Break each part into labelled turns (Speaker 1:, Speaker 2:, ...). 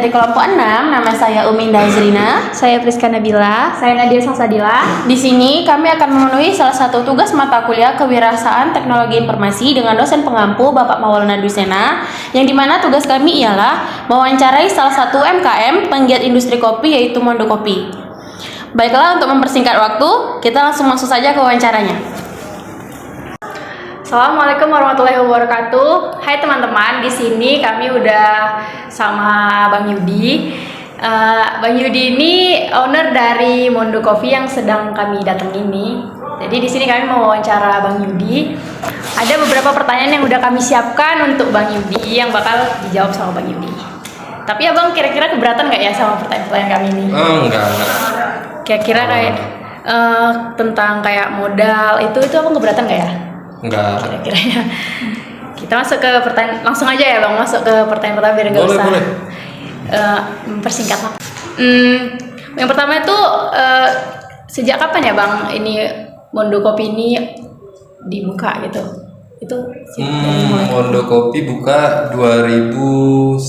Speaker 1: dari kelompok 6, nama saya Umi Dazrina.
Speaker 2: Saya Priska Nabila.
Speaker 3: Saya Nadia Salsadila.
Speaker 1: Di sini kami akan memenuhi salah satu tugas mata kuliah Kewirausahaan Teknologi Informasi dengan dosen pengampu Bapak Maulana Dusena, yang dimana tugas kami ialah mewawancarai salah satu UMKM penggiat industri kopi yaitu Mondo Kopi. Baiklah, untuk mempersingkat waktu, kita langsung masuk saja ke wawancaranya.
Speaker 3: Assalamualaikum warahmatullahi wabarakatuh. Hai teman-teman, di sini kami udah sama Bang Yudi. Bang Yudi ini owner dari Mondo Coffee yang sedang kami datang ini. Jadi di sini kami mau wawancara Bang Yudi. Ada beberapa pertanyaan yang udah kami siapkan untuk Bang Yudi yang bakal dijawab sama Bang Yudi. Tapi abang kira-kira keberatan nggak ya sama pertanyaan kami ini?
Speaker 4: Enggak.
Speaker 3: Kira-kira kayak tentang kayak modal itu abang keberatan nggak ya?
Speaker 4: Enggak.
Speaker 3: Kira-kiranya. Kita masuk ke pertanyaan langsung aja ya bang, masuk ke pertanyaan pertama biar nggak usah mempersingkat. Yang pertama itu sejak kapan ya bang ini Mondo Kopi ini dibuka gitu? Itu
Speaker 4: Mondo Kopi buka 2019.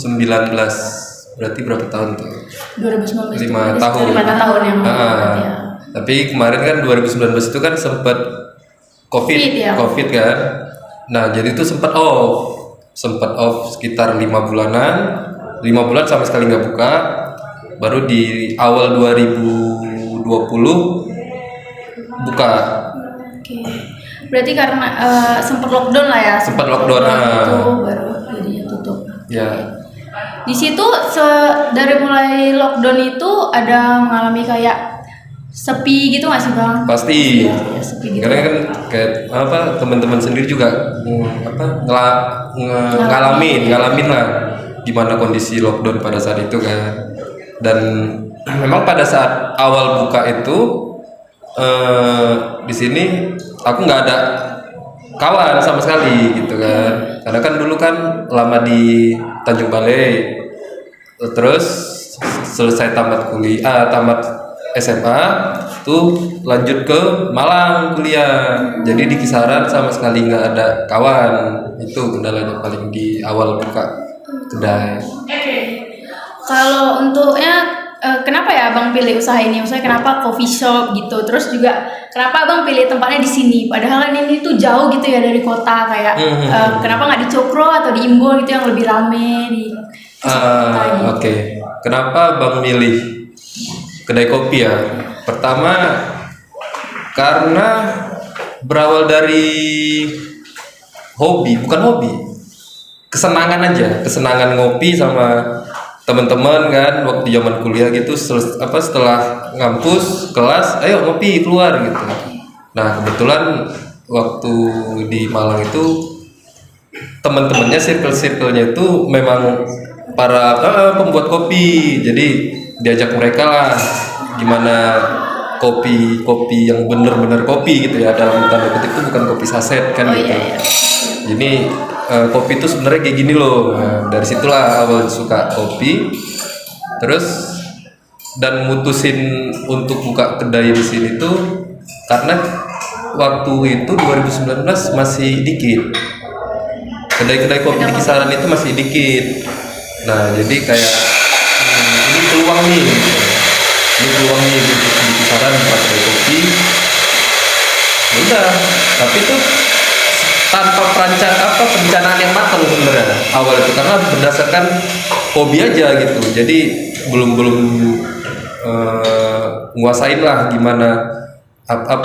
Speaker 4: Berarti berapa tahun tuh?
Speaker 3: 2019.
Speaker 4: 5 tahun.
Speaker 3: 5 tahun yang lalu. Ya.
Speaker 4: Tapi kemarin kan 2019 itu kan sempat COVID kan. Nah, jadi itu sempat off sekitar 5 bulanan. 5 bulan sama sekali nggak buka. Baru di awal 2020 buka.
Speaker 3: Oke. Berarti karena sempat lockdown lah ya.
Speaker 4: Sempat lockdown.
Speaker 3: Itu baru jadinya tutup.
Speaker 4: Ya.
Speaker 3: Di situ dari mulai lockdown itu ada mengalami kayak sepi gitu nggak sih bang?
Speaker 4: Pasti.
Speaker 3: Ya, sepi gitu.
Speaker 4: Karena kan kayak teman-teman sendiri juga ngalamin lah gimana kondisi lockdown pada saat itu kan. Dan memang pada saat awal buka itu di sini aku nggak ada kawan sama sekali gitu kan. Karena kan dulu kan lama di Tanjung Balai, terus selesai tamat SMA tuh lanjut ke Malang kuliah. Jadi di kisaran sama sekali nggak ada kawan. Itu kendalanya paling di awal buka kedai.
Speaker 3: Kalau untuknya kenapa ya abang pilih usaha ini? Maksudnya kenapa coffee shop gitu? Terus juga kenapa abang pilih tempatnya di sini? Padahal kan ini tuh jauh gitu ya dari kota kayak. Kenapa nggak di Cokro atau di Imbol gitu yang lebih rame di kota gitu?
Speaker 4: Oke. Kenapa bang milih kedai kopi ya? Pertama karena berawal dari bukan hobi, kesenangan aja, kesenangan ngopi sama teman-teman kan waktu zaman kuliah gitu. Setelah ngampus kelas, ayo ngopi keluar gitu. Nah kebetulan waktu di Malang itu teman-temannya circle-nya itu memang para pembuat kopi, jadi diajak mereka lah gimana kopi yang bener-bener kopi gitu ya, dalam tanda kutip itu bukan kopi saset kan gitu.
Speaker 3: Iya.
Speaker 4: Ini kopi itu sebenarnya kayak gini loh. Nah, dari situlah awal suka kopi. Terus dan mutusin untuk buka kedai di sini tuh karena waktu itu 2019 masih dikit. Kedai-kedai kopi di kisaran itu masih dikit. Nah, jadi kayak ini peluang nih gitu. Ini peluang nih untuk di kisaran buat kedai kopi. Udah, tapi tuh tanpa perencanaan yang matang sebenarnya awal itu, karena berdasarkan hobi aja gitu. Jadi belum nguasain lah gimana apa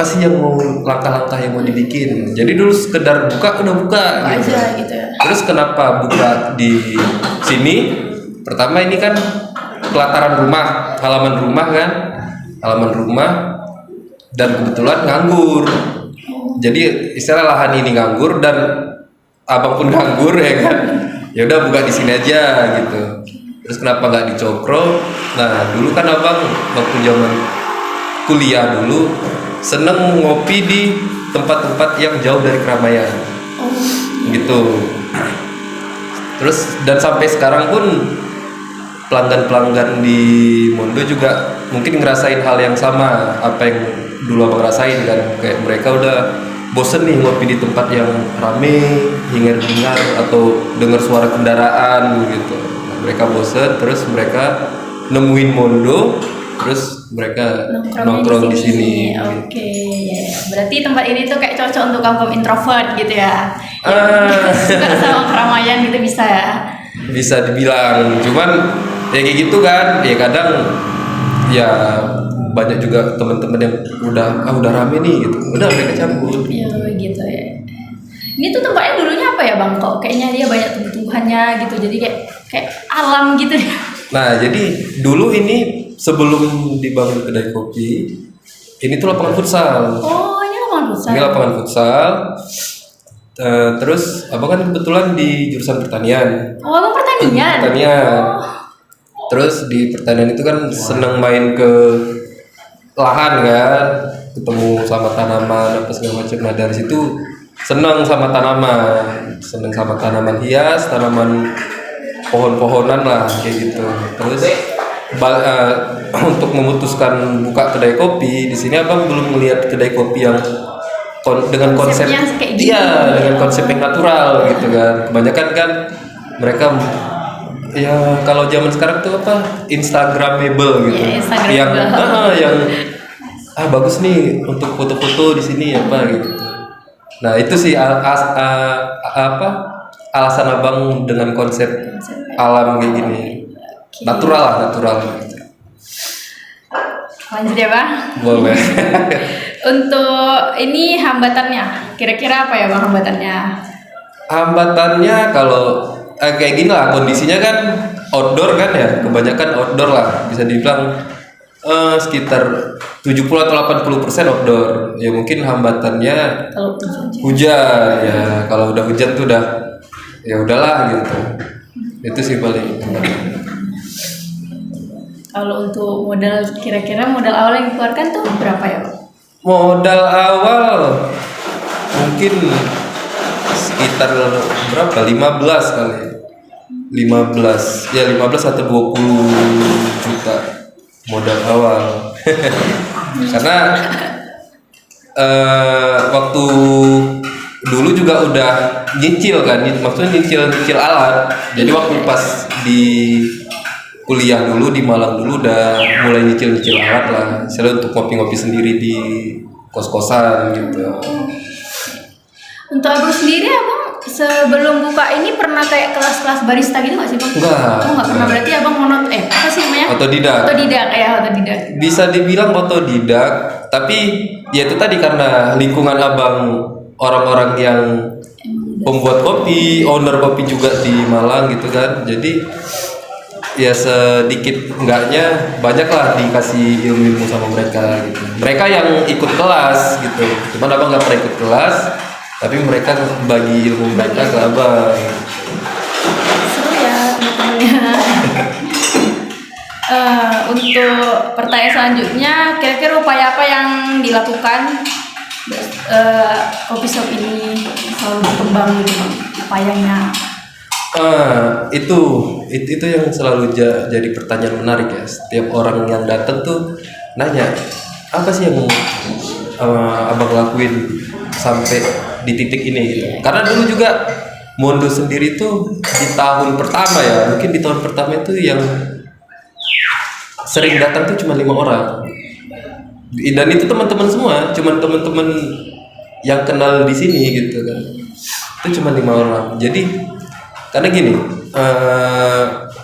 Speaker 4: sih yang mau langkah-langkah yang mau dibikin. Jadi dulu sekedar buka udah buka gitu.
Speaker 3: Aja gitu ya.
Speaker 4: Terus kenapa buka di sini? Pertama ini kan pelataran rumah, halaman rumah dan kebetulan nganggur. Jadi istilah lahan ini nganggur dan abang pun nganggur ya kan. Ya udah buka di sini aja gitu. Terus kenapa nggak di Cokro? Nah dulu kan abang waktu zaman kuliah dulu seneng ngopi di tempat-tempat yang jauh dari keramaian gitu. Terus dan sampai sekarang pun pelanggan di Mondo juga mungkin ngerasain hal yang sama apa yang dulu abang rasain kan, kayak mereka udah bosen nih ngopi di tempat yang rame hingar-bingar atau dengar suara kendaraan gitu. Nah, mereka bosen, terus mereka nemuin Mondo, terus mereka nongkrong di sini.
Speaker 3: Oke, ya. Berarti tempat ini tuh kayak cocok untuk kaum introvert gitu ya. Suka sama keramaian gitu bisa ya.
Speaker 4: Bisa dibilang, cuman ya kayak gitu kan, ya kadang ya banyak juga teman-teman yang udah rame nih gitu, udah mereka cabut.
Speaker 3: Iya gitu ya. Ini tuh tempatnya dulunya apa ya Bang? Kok kayaknya dia banyak tumbuh-tumbuhannya gitu, jadi kayak alam gitu.
Speaker 4: Nah, jadi dulu ini sebelum dibangun kedai kopi, ini tuh lapangan futsal.
Speaker 3: Oh, ini lapangan futsal.
Speaker 4: Ini lapangan futsal. Terus abang kan kebetulan di jurusan pertanian.
Speaker 3: Oh, Abang pertanian.
Speaker 4: Pertanian. Terus di pertanian itu kan seneng main ke lahan kan, ketemu sama tanaman apa segala macam. Nah dari situ seneng sama tanaman hias, tanaman pohon-pohonan lah kayak gitu. Terus untuk memutuskan buka kedai kopi di sini abang belum melihat kedai kopi yang dengan konsep
Speaker 3: kayak gitu.
Speaker 4: iya dengan konsep yang natural gitu kan. Kebanyakan kan mereka ya kalau zaman sekarang tuh apa Instagramable gitu,
Speaker 3: Instagramable.
Speaker 4: yang bagus nih untuk foto-foto di sini apa gitu. Nah itu sih alasan abang dengan konsep alam kayak gini, natural gitu.
Speaker 3: Lanjut ya Bang.
Speaker 4: Boleh.
Speaker 3: Untuk ini hambatannya, kira-kira apa ya Bang hambatannya?
Speaker 4: Hambatannya kalau kayak gini lah kondisinya kan outdoor kan ya, kebanyakan outdoor lah, bisa dibilang sekitar 70 atau 80% outdoor. Ya mungkin hambatannya
Speaker 3: Kalau
Speaker 4: hujan ya, kalau udah hujan tuh udah ya udahlah gitu. Itu sih paling.
Speaker 3: Kalau untuk modal, kira-kira modal awal yang dikeluarkan tuh berapa ya Bang?
Speaker 4: Modal awal mungkin sekitar berapa? 15 kali. 15 atau 20 juta modal awal. Karena waktu dulu juga udah nyicil kan, maksudnya nyicil alat. Jadi waktu pas di kuliah dulu di Malang dulu udah mulai nyicil alat lah, misalnya untuk ngopi sendiri di kos-kosan gitu.
Speaker 3: Untuk Abang sendiri, Abang sebelum buka ini pernah kayak kelas-kelas barista gitu nggak sih Bang?
Speaker 4: Enggak.
Speaker 3: Oh nggak pernah, berarti Abang apa sih namanya?
Speaker 4: Otodidak.
Speaker 3: Otodidak.
Speaker 4: Bisa dibilang otodidak, tapi ya itu tadi karena lingkungan abang orang-orang yang pembuat kopi, owner kopi juga di Malang gitu kan, jadi ya sedikit enggaknya banyak lah dikasih ilmu sama mereka gitu. Mereka yang ikut kelas gitu, cuman abang nggak pernah ikut kelas, tapi mereka bagi ilmu mereka ke abang.
Speaker 3: Seru ya teman-temannya. Untuk pertanyaan selanjutnya, kira-kira upaya apa yang dilakukan kopi shop ini selalu berkembang gitu Bang? Upayanya?
Speaker 4: Itu yang selalu jadi pertanyaan menarik ya. Setiap orang yang datang tuh nanya apa sih yang abang lakuin sampai di titik ini gitu. Karena dulu juga Mondo sendiri tuh di tahun pertama ya, mungkin di tahun pertama itu yang sering datang tuh cuma 5 orang. Dan itu teman-teman semua, cuma teman-teman yang kenal di sini gitu kan. Itu cuma 5 orang. Jadi karena gini,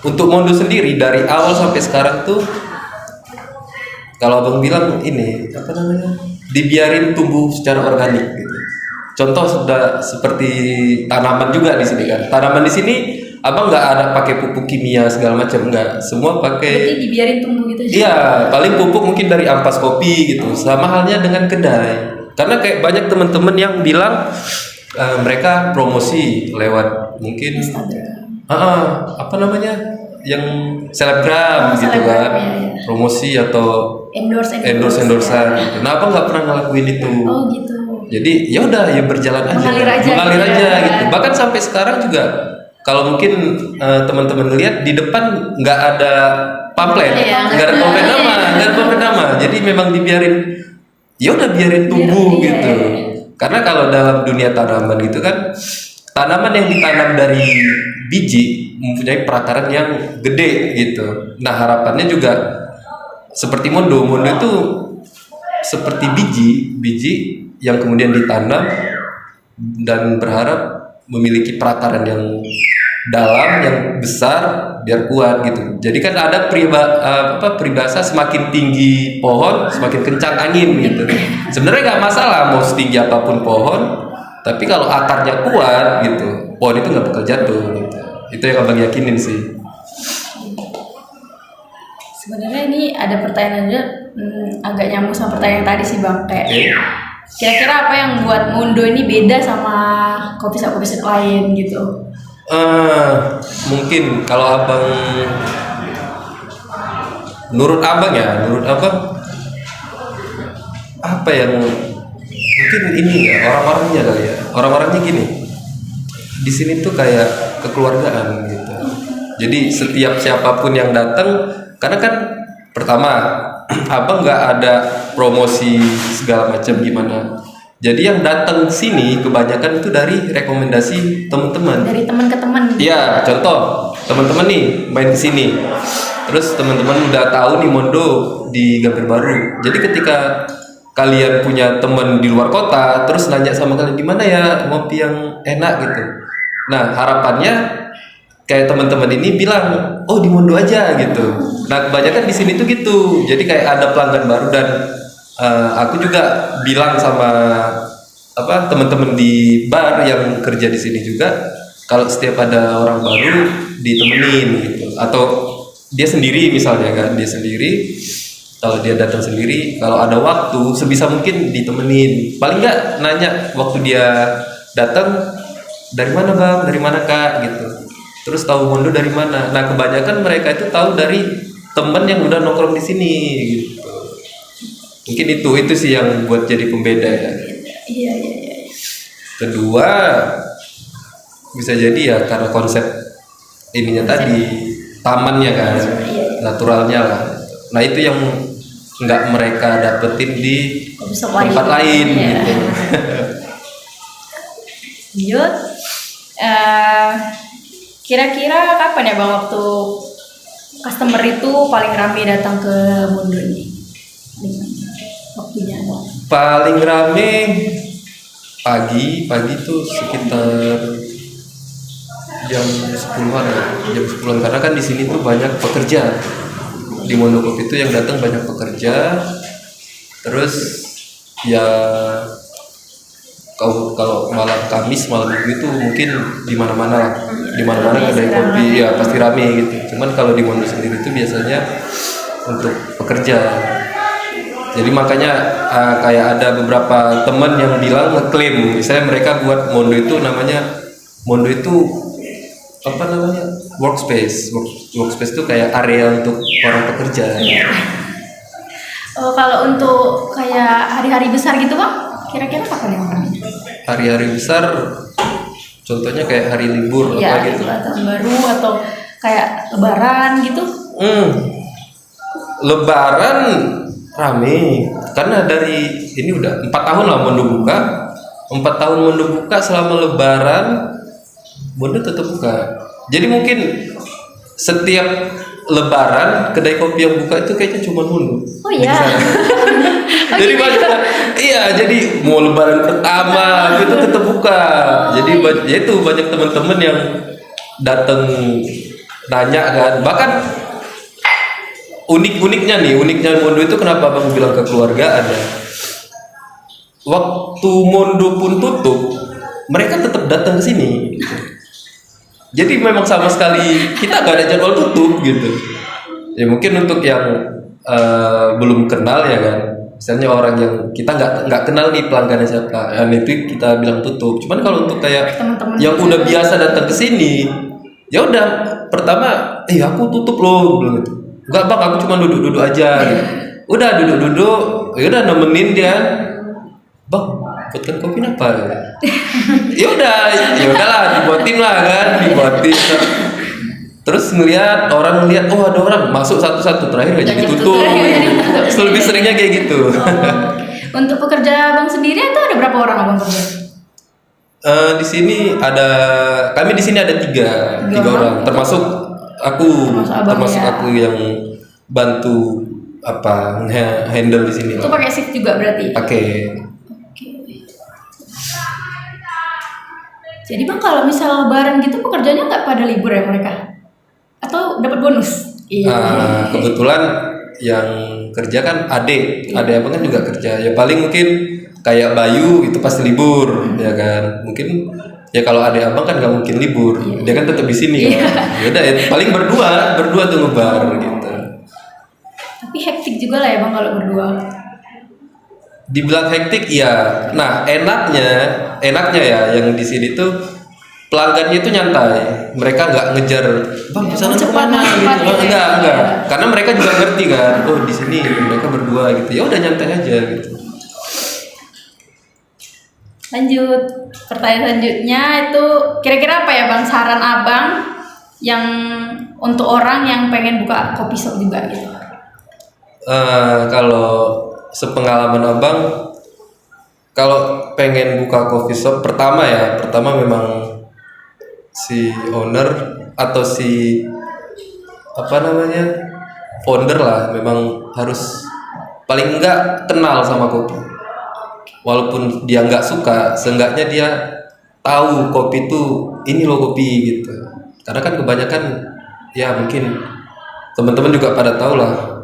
Speaker 4: untuk Mondo sendiri dari awal sampai sekarang tuh, kalau abang bilang ini apa namanya, dibiarin tumbuh secara organik gitu. Contoh sudah seperti tanaman juga di sini kan. Tanaman di sini abang nggak ada pakai pupuk kimia segala macam, nggak. Semua pakai.
Speaker 3: Berarti dibiarin tumbuh gitu aja?
Speaker 4: Iya, paling pupuk mungkin dari ampas kopi gitu. Sama halnya dengan kedai. Karena kayak banyak teman-teman yang bilang mereka promosi lewat mungkin
Speaker 3: Instagram.
Speaker 4: apa namanya yang selebgram gitu
Speaker 3: selebgram,
Speaker 4: kan,
Speaker 3: iya.
Speaker 4: Promosi atau endorse-endorsean gitu. Nah, apa nggak pernah ngelakuin itu.
Speaker 3: Oh gitu.
Speaker 4: Jadi ya udah ya berjalan aja,
Speaker 3: Mengalir aja
Speaker 4: gitu. Bahkan sampai sekarang juga kalau mungkin teman-teman lihat di depan nggak ada pamflet, nggak ada pamflet nama, jadi memang dibiarin, ya udah biarin tumbuh gitu. Karena kalau dalam dunia tanaman gitu kan, tanaman yang ditanam dari biji mempunyai perakaran yang gede gitu. Nah harapannya juga seperti mondo itu seperti biji yang kemudian ditanam dan berharap memiliki perakaran yang dalam, yang besar, biar kuat gitu. Jadi kan ada peribahasa semakin tinggi pohon semakin kencang angin gitu. Sebenarnya nggak masalah mau setinggi apapun pohon, tapi kalau akarnya kuat gitu, pohon itu nggak bakal jatuh gitu. Itu yang abang yakinin sih.
Speaker 3: Sebenarnya ini ada pertanyaan aja, agak nyambung sama pertanyaan tadi sih Bang, kayak kira-kira apa yang buat Mondo ini beda sama kopi shop lain gitu?
Speaker 4: Mungkin kalau abang, menurut abang apa yang mungkin ini ya orang-orangnya kali ya. Orang-orangnya gini, di sini tuh kayak kekeluargaan gitu. Jadi setiap siapapun yang datang, karena kan pertama abang nggak ada promosi segala macam gimana. Jadi yang datang sini kebanyakan itu dari rekomendasi teman-teman.
Speaker 3: Dari teman ke teman.
Speaker 4: Iya, contoh teman-teman nih main ke sini. Terus teman-teman udah tahu nih Mondo di Gambir Baru. Jadi ketika kalian punya teman di luar kota, terus nanya sama kalian gimana ya ngopi yang enak gitu. Nah harapannya kayak teman-teman ini bilang, oh di Mondo aja gitu. Nah kebanyakan di sini tuh gitu. Jadi kayak ada pelanggan baru dan aku juga bilang sama teman-teman di bar yang kerja di sini juga, kalau setiap ada orang baru ditemenin gitu. Atau dia sendiri misalnya kan, dia sendiri. Kalau dia datang sendiri, kalau ada waktu sebisa mungkin ditemenin. Paling nggak nanya waktu dia datang, dari mana bang, dari mana kak gitu. Terus tahu Mondo dari mana? Nah kebanyakan mereka itu tahu dari teman yang udah nongkrong di sini gitu. Mungkin itu sih yang buat jadi pembeda ya.
Speaker 3: Iya.
Speaker 4: Kedua bisa jadi ya karena konsep ininya tadi, tamannya kan, naturalnya lah. Nah itu yang nggak mereka dapetin di tempat lain gitu.
Speaker 3: Lanjut, kira-kira kapan ya bang waktu customer itu paling ramai datang ke Mondo ini? Waktunya
Speaker 4: Paling rame pagi tuh sekitar jam 10-an ya. Jam 10-an karena kan di sini tuh banyak pekerja. Di Mondo Kopi itu yang datang banyak pekerja. Terus ya kalau malam Kamis, malam Minggu itu mungkin di mana-mana kedai kopi ya pasti rame gitu. Cuman kalau di Mondo sendiri itu biasanya untuk pekerja. Jadi makanya kayak ada beberapa teman yang bilang ngeklaim, misalnya mereka buat Mondo itu workspace itu kayak area untuk orang pekerja.
Speaker 3: Kalau untuk kayak hari-hari besar gitu bang, kira-kira kapan ya bang?
Speaker 4: Hari-hari besar, contohnya kayak hari libur
Speaker 3: ya,
Speaker 4: gitu.
Speaker 3: Tahun baru atau kayak Lebaran gitu?
Speaker 4: Lebaran rame, karena dari ini udah 4 tahun lah Mondo buka. 4 tahun Mondo buka, selama Lebaran Mondo tetap buka. Jadi mungkin setiap Lebaran kedai kopi yang buka itu kayaknya cuma Mondo.
Speaker 3: Oh iya.
Speaker 4: Jadi banyak, iya. Jadi mau Lebaran pertama itu tetap buka. Jadi itu banyak teman-teman yang datang nanya kan. Bahkan uniknya Mondo itu kenapa abang bilang ke keluarga ada. Waktu Mondo pun tutup, mereka tetap datang ke sini. Jadi memang sama sekali kita gak ada jadwal tutup gitu. Ya mungkin untuk yang belum kenal ya kan, misalnya orang yang kita nggak kenal nih pelanggannya siapa, itu kita bilang tutup. Cuman kalau untuk kayak
Speaker 3: Teman-teman
Speaker 4: yang udah biasa datang ke sini, ya udah pertama, aku tutup loh, bilang gitu. Enggak bang, aku cuma duduk-duduk aja. Gitu. Udah duduk-duduk, ya udah nemenin dia. Bang, buatkan kopi apa? Ya udahlah, dibuatin lah kan, dibuatin. Terus orang ngeliat, oh ada orang masuk satu-satu, terakhir gak jadi tutup. Lebih seringnya kayak gitu.
Speaker 3: Untuk pekerja abang sendiri itu ada berapa orang abang kerja?
Speaker 4: Di sini kami di sini ada tiga orang, termasuk aku,
Speaker 3: Termasuk abang ya.
Speaker 4: aku yang bantu handle di sini.
Speaker 3: Itu pakai shift juga berarti.
Speaker 4: Pakai.
Speaker 3: Jadi bang kalau misal lebaran gitu pekerjaannya nggak pada libur ya mereka? Atau dapat bonus?
Speaker 4: Kebetulan yang kerja kan adik abang kan juga kerja. Ya paling mungkin kayak Bayu itu pasti libur, ya kan? Mungkin ya kalau adik abang kan nggak mungkin libur, dia kan tetap di sini kan. Ya udah, ya, paling berdua tuh ngebar gitu.
Speaker 3: Tapi hektik juga lah ya bang kalau berdua.
Speaker 4: Dibilang hektik ya. Nah enaknya ya yang di sini tuh pelanggannya itu nyantai. Mereka nggak ngejar bang pesanan kemana gitu. Enggak. Karena mereka juga ngerti kan. Oh di sini mereka berdua gitu. Ya udah nyantai aja gitu.
Speaker 3: Lanjut, pertanyaan selanjutnya itu kira-kira apa ya bang saran abang yang untuk orang yang pengen buka kopi shop juga gitu?
Speaker 4: Kalau sepengalaman abang, kalau pengen buka coffee shop pertama memang si owner atau si founder lah memang harus paling enggak kenal sama kopi. Walaupun dia nggak suka, seenggaknya dia tahu kopi itu ini loh kopi gitu. Karena kan kebanyakan ya mungkin teman-teman juga pada tahu lah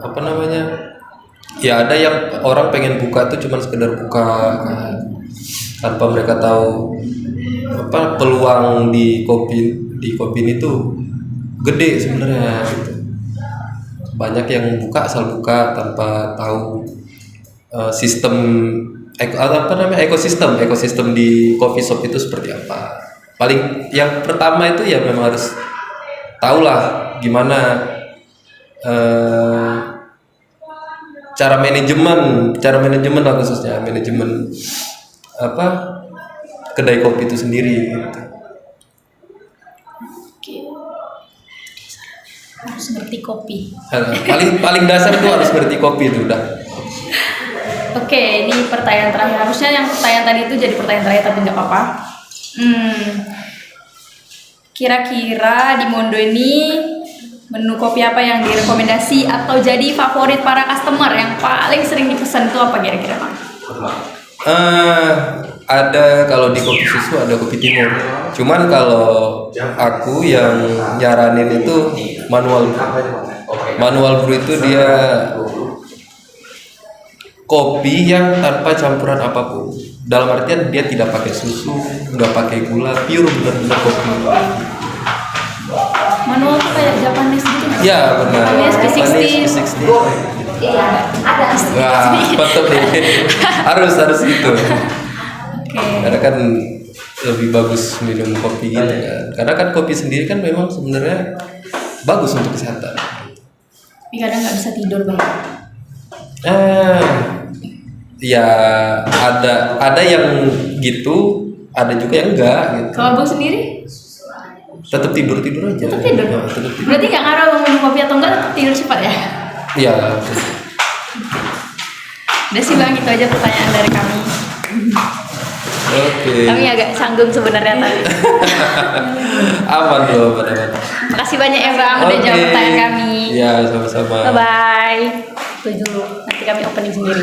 Speaker 4: ya ada yang orang pengen buka tuh cuma sekedar buka kan, tanpa mereka tahu peluang di kopi ini tuh gede sebenarnya gitu. Banyak yang buka asal buka tanpa tahu sistem ekosistem di coffee shop itu seperti apa. Paling yang pertama itu ya memang harus tahulah gimana cara manajemen lah, khususnya manajemen kedai kopi itu sendiri gitu.
Speaker 3: Harus ngerti kopi.
Speaker 4: paling dasar tuh harus ngerti kopi itu udah.
Speaker 3: Oke, ini pertanyaan terakhir. Harusnya yang pertanyaan tadi itu jadi pertanyaan terakhir tapi nggak apa-apa. Kira-kira di Mondo ini menu kopi apa yang direkomendasi atau jadi favorit para customer yang paling sering dipesan itu apa kira-kira bang?
Speaker 4: Ada kalau di kopi susu ada kopi timur. Cuman kalau aku yang nyaranin itu manual brew. Manual brew itu dia kopi yang tanpa campuran apapun. Dalam artian dia tidak pakai susu, nggak pakai gula, pure benar-benar kopi.
Speaker 3: Manual tuh kayak Japanese gitu nggak?
Speaker 4: Ya benar.
Speaker 3: Japanese P60.
Speaker 1: Iya, ada
Speaker 4: Wah, betul nih. harus gitu. Karena kan lebih bagus minum kopi gitu kan. Karena kan kopi sendiri kan memang sebenarnya bagus untuk kesehatan.
Speaker 3: Tapi kadang nggak bisa tidur bang.
Speaker 4: Ya ada yang gitu, ada juga yang enggak gitu.
Speaker 3: Kalau abang sendiri?
Speaker 4: Tetap tidur aja.
Speaker 3: Tetap tidur.
Speaker 4: Ya, tetap tidur.
Speaker 3: Berarti nggak ngaruh mau minum kopi atau enggak tetap tidur cepat ya?
Speaker 4: Iya.
Speaker 3: Udah sih bang, itu aja pertanyaan dari kami.
Speaker 4: Oke.
Speaker 3: Kami agak canggung sebenarnya tadi.
Speaker 4: Aman loh, aman.
Speaker 3: Makasih banyak ya bang udah jawab pertanyaan kami.
Speaker 4: Iya, sama-sama.
Speaker 3: Bye bye. Tujuh. Nanti kami opening sendiri.